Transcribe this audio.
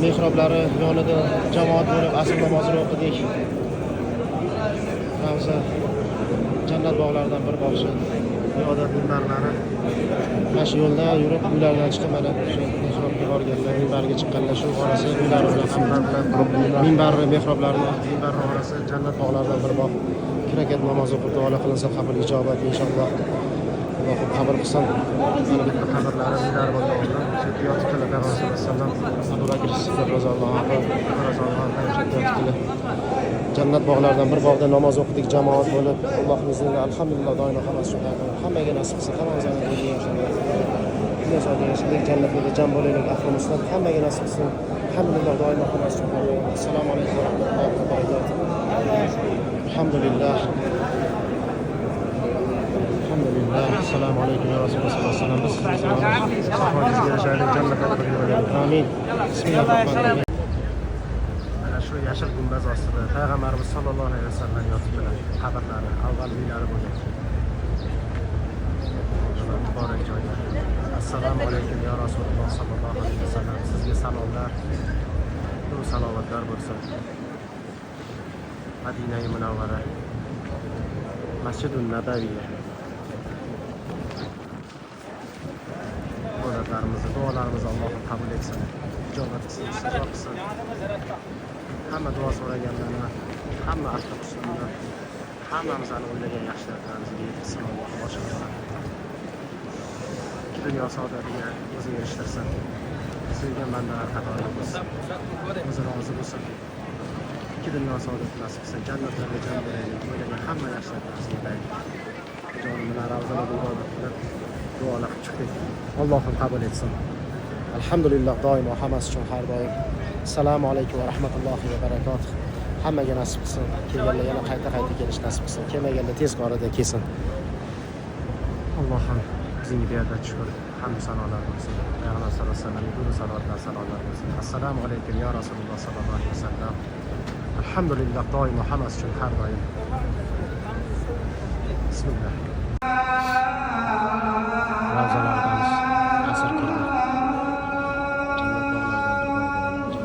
mehroblari yonida jamoat bo'lib asr namozini o'qidik. Ramza jannat bog'laridan bir bog'cha ibodat minbarlari. Mana shu yo'lda yurib uylardan chiqib mana shu mehrobga borganlar, minbarga chiqqanlar shu orasi uylari bilan hamda minbarni mehroblarni minbarni orasi jannat bog'laridan bir bog'. Ikki rakat namoz o'qib duolar qilinsa qabul ijobat inshaalloh. Alloh qabul qilsin. Mana bitta qabrlari minbar bo'lgan. Shu yotibdilar Rasululloh sallallohu alayhi vasallam. Abu Bakr Siddiq roziyallohu anhu yotibdilar. Jannat bog'laridan bir bog'da namoz o'qidik jamoat bo'lib. Allohning izniga alhamdulillah doimo hammasi shunday. Hammaga nasib qilsin. Hammamizni o'ziga inshaalloh. Dunyo sog'lig'ida jannatga jam bo'laylik afg'oniston. Hammaga nasib qilsin. Alhamdulillah doimo hammasi shunday. Assalomu alaykum va rahmatullohi va barakatuh. Alhamdulillah. Alhamdulillah. Assalomu alaykum ya Rasululloh sallallohu alayhi vasallam. Sog'lig'ingizga yashaylik, jannatga kirib amin. Bismillahirrohmanirrohim. Mana shu yashil gumbaz ostida Payg'ambarimiz sollallohu alayhi vasallam yotibdilar. Qabrlari avval uylari bo'lgan. Muborak joylar. Assalomu alaykum ya Rasululloh sallallohu alayhi vasallam. Sizga salomlar, nur salovatlar bo'lsin. Madina-i Munawvara, Masjidun Nabaviyya. Ibodatlarimizni, duolarimizni Alloh qabul etsin, ijobat qilsin, istiqbol qilsin. Hamma duo so'raganlarni, hamma ahli husnni, hammamizni o'ylagan yaxshiliklarimizga yetkazsin Alloh boshqa. Ikki dunyo saodatiga o'zi erishtirsin. Sevgan bandalar qatorida bo'lsin. O'zi rozi bo'lsin. İki dünya saadet nasip etsin. Cennetlerle can verelim. Böyle hamma yaxshiliklarimizni yelaylik. Jonimizdan ravzana ibodatlar, duolar chiqdi. Allohim qabul etsin. Alhamdulillah doimo hammasi uchun har doim. Assalomu alaykum va rahmatullohi va barakatuh. Hammaga nasib qilsin. Kelganlar yana qayta kelish nasib qilsin. Kelmaganda tez orada kelsin. Allohim bizning beadad shukr. Hamd sanolar bo'lsin. Payg'ambar sollallohu alayhi vasallamga nuru salovat salomlar bo'lsin. Assalomu alaykum ya Rasululloh sallallohu alayhi vasallam. Alhamdulillah doimo hammasi uchun har doim. Bismillah. Ravzalardamiz. Asr kirdi. Jannat bog'laridan bir bog'da.